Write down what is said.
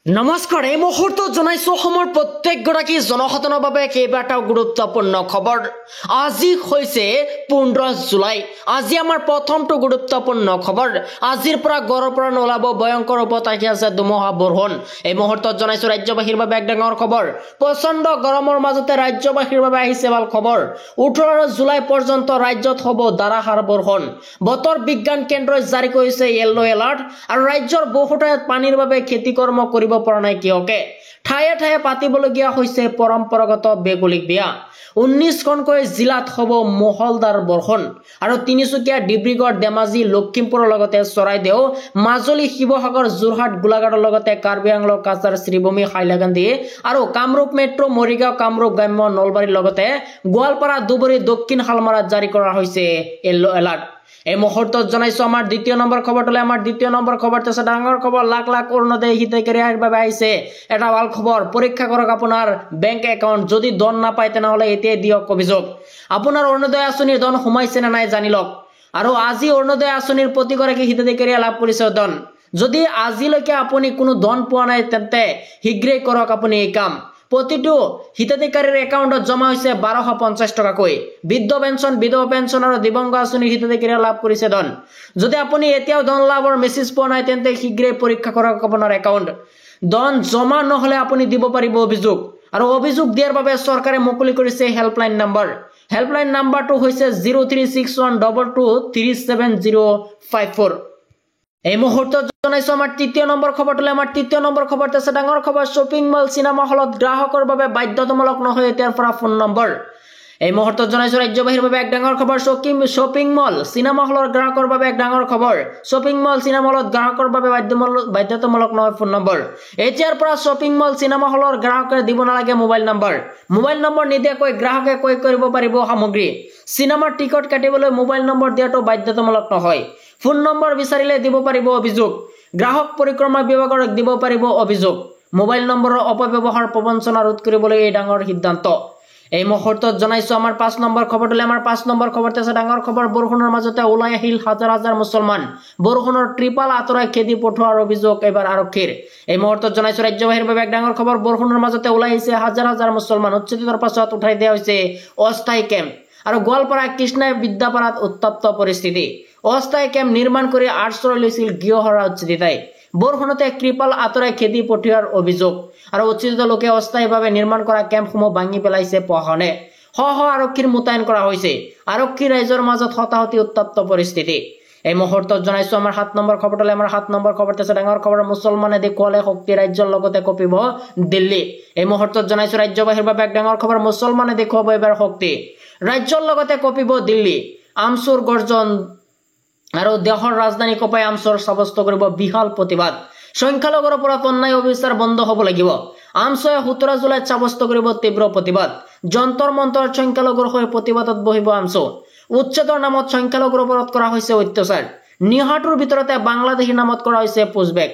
নমস্কাৰ এই মুহূৰ্তত জনাইছো অসমৰ প্ৰত্যেকগৰাকী জনসাধাৰণৰ বাবে কেইবাটাও গুৰুত্বপূৰ্ণ খবৰ। আজি হৈছে 15 জুলাই। আজি আমাৰ প্ৰথমটো গুৰুত্বপূৰ্ণ খবৰ। আজিৰ পৰা গড়ৰ পৰা নোলাব ভয়ংকৰ ৰূপত আহি আছে ধুমুহা বৰষুণ। এই মুহূৰ্তত জনাইছো ৰাজ্যবাসীৰ বাবে এক ডাঙৰ খবৰ। প্ৰচণ্ড গৰমৰ মাজতে ৰাজ্যবাসীৰ বাবে আহিছে ভাল খবৰ। 18 জুলাই পৰ্যন্ত ৰাজ্যত হ'ব ধাৰাসাৰ বৰষুণ। বতৰ বিজ্ঞান কেন্দ্ৰই জাৰি কৰিছে য়েল্লো এলাৰ্ট আৰু ৰাজ্যৰ বহু ঠাইত পানীৰ বাবে খেতি কৰ্ম কৰিব পৰা নাই কিয়কে ঠায়ে ঠায়ে পাতিবলগীয়া হৈছে পৰম্পৰাগত বেগুলিক বিয়া। 19খনকৈ জিলাত হ'ব মহলদাৰ বৰষুণ আৰু তিনিচুকীয়া, ডিব্ৰুগড়, ধেমাজি, লখিমপুৰৰ লগতে চৰাইদেউ, মাজুলী, শিৱসাগৰ, যোৰহাট, গোলাঘাটৰ লগতে কাৰ্বি আংলং, কাছাৰ, শ্ৰীভূমি, হাইলাকান্দি আৰু কামৰূপ মেট্ৰ', মৰিগাঁও, কামৰূপ গ্ৰাম্য, নলবাৰীৰ লগতে গোৱালপাৰা, ধুবুৰী, দক্ষিণ শালমাৰাত জাৰি কৰা হৈছে য়েল্লো এলাৰ্ট। এই মুহূৰ্তত জনাইছো আমাৰ দ্বিতীয় নম্বৰ খবৰটোলৈ। আমাৰ দ্বিতীয় নম্বৰ খবৰটো আছে ডাঙৰ খবৰ। লাখ লাখ অৰুণোদয় হিতাধিকাৰীৰ বাবে আহিছে এটা ভাল খবৰ। পৰীক্ষা কৰক আপোনাৰ বেংক একাউণ্ট। যদি ধন নাপায় তেনেহ'লে এতিয়াই দিয়ক অভিযোগ। আপোনাৰ অৰুণোদয় আঁচনিৰ ধন সোমাইছে নে নাই জানি লওক। আৰু আজি অৰুণোদয় আঁচনিৰ প্ৰতিগৰাকী হিতাধিকাৰীয়ে লাভ কৰিছে ধন। যদি আজিলৈকে আপুনি কোনো ধন পোৱা নাই তেন্তে শীঘ্ৰেই কৰক আপুনি এই কাম। প্ৰতিটো হিতাধিকাৰীৰ একাউণ্টত জমা হৈছে 1250 টকাকৈ। বৃদ্ধ পেঞ্চন, বিধৱা পেঞ্চন আৰু দিব্যাংগ আঁচনিৰ হিতাধিকাৰীয়ে লাভ কৰিছে ধন। যদি আপুনি এতিয়াও ধন লাভৰ মেছেজ পোৱা নাই তেন্তে শীঘ্ৰেই পৰীক্ষা কৰক আপোনাৰ একাউণ্ট। ধন জমা নহ'লে আপুনি দিব পাৰিব অভিযোগ। আৰু অভিযোগ দিয়াৰ বাবে চৰকাৰে মুকলি কৰিছে হেল্পলাইন নম্বৰ। হেল্পলাইন নম্বৰটো হৈছে 036122370054। এই মুহূৰ্তত জনাইছো আমাৰ তৃতীয় নম্বৰ খবৰটোলৈ। আমাৰ তৃতীয় নম্বৰ খবৰটো আছে ডাঙৰ খবৰ। শ্বপিং মল, চিনেমা হলত গ্ৰাহকৰ বাবে বাধ্যতামূলক নহয় এতিয়াৰ পৰা ফোন নম্বৰ। এই মুহূৰ্তত জনাইছো ৰাজ্যবাসীৰ বাবে এক ডাঙৰ খবৰ। শ্বপিং মল, চিনেমা হলৰ গ্ৰাহকৰ বাবে এক ডাঙৰ খবৰ। শ্বপিং মল, চিনেমা হলত গ্ৰাহকৰ বাবে বাধ্যতামূলক নহয় ফোন নম্বৰ। এতিয়াৰ পৰা শ্বপিং মল, চিনেমা হলৰ গ্ৰাহকে দিব নালাগে মোবাইল নম্বৰ। মোবাইল নম্বৰ নিদিয়াকৈ গ্ৰাহকে ক্ৰয় কৰিব পাৰিব সামগ্ৰী। চিনেমাৰ টিকট কাটিবলৈ মোবাইল নম্বৰ দিয়াটো বাধ্যতামূলক নহয়। ফোন নম্বৰ বিচাৰিলে দিব পাৰিব অভিযোগ। গ্ৰাহক পৰিক্ৰমা বিভাগক দিব পাৰিব অভিযোগ। মোবাইল নম্বৰৰ অপব্যৱহাৰ প্ৰবঞ্চনা ৰোধ কৰিবলৈ এই ডাঙৰ সিদ্ধান্ত। এই মুহূৰ্তত জনাইছো আমাৰ 5 নম্বৰ খবৰটোলৈ। আমাৰ 5 নম্বৰ খবৰটো আছে ডাঙৰ খবৰ। বৰষুণৰ মাজতে ওলাই আহিল হাজাৰ হাজাৰ মুছলমান। বৰষুণৰ ত্ৰিপাল আঁতৰাই খেদি পঠোৱাৰ অভিযোগ এইবাৰ আৰক্ষীৰ। এই মুহূৰ্তত জনাইছো ৰাজ্যবাসীৰ বাবে এক ডাঙৰ খবৰ। বৰষুণৰ মাজতে ওলাই আহিছে হাজাৰ হাজাৰ মুছলমান। উচ্ছেদৰ পাছত উঠাই দিয়া হৈছে অস্থায়ী কেম্প। আৰু গোৱালপাৰা, কৃষ্ণাই, বিদ্যাপাৰাত উত্তপ্ত পৰিস্থিতি। অস্থায়ী কেম্প নিৰ্মাণ কৰি আশ্ৰয় লৈছিল গৃহহৰা উচ্ছেদিতাই। বৰষুণতে ত্ৰিপাল আঁতৰাই খেদি পঠিওৱাৰ অভিযোগ। আৰু উচ্ছেদিত লোকে অস্থায়ীভাৱে নিৰ্মাণ কৰা কেম্পসমূহ ভাঙি পেলাইছে প্ৰশাসনে। শ আৰক্ষীৰ মোতায়েন কৰা হৈছে। আৰক্ষী ৰাইজৰ মাজত হতাহতি, উত্তপ্ত পৰিস্থিতি। এই মুহূৰ্তত জনাইছো আমাৰ 7 নম্বৰ খবৰটোলৈ। আমাৰ 7 নম্বৰ খবৰটো আছে ডাঙৰ খবৰ। মুছলমানে দেখুৱালে শক্তি, ৰাজ্যৰ লগতে কঁপিব দিল্লী। এই মুহূৰ্তত জনাইছো ৰাজ্যবাসীৰ বাবে এক ডাঙৰ খবৰ। মুছলমানে দেখুৱাব এইবাৰ শক্তি, ৰাজ্যৰ লগতে কঁপিব দিল্লী। আমচুৰ গৰ্জন আৰু দেশৰ ৰাজধানী কঁপাই আমচুৰ সাব্যস্ত কৰিব বিশাল প্ৰতিবাদ। সংখ্যালঘুৰ ওপৰত অন্যায় অবিচাৰ বন্ধ হ'ব লাগিব। আমচুৱে 17 জুলাইত সাব্যস্ত কৰিব তীব্ৰ প্ৰতিবাদ। যন্তৰ মন্তৰ সংখ্যালঘুৰ হৈ প্ৰতিবাদত বহিব আমচু। উচ্ছেদৰ নামত সংখ্যালঘুৰ ওপৰত কৰা হৈছে অত্যাচাৰ। নিহতৰ ভিতৰতে বাংলাদেশীৰ নামত কৰা হৈছে পুছবেক।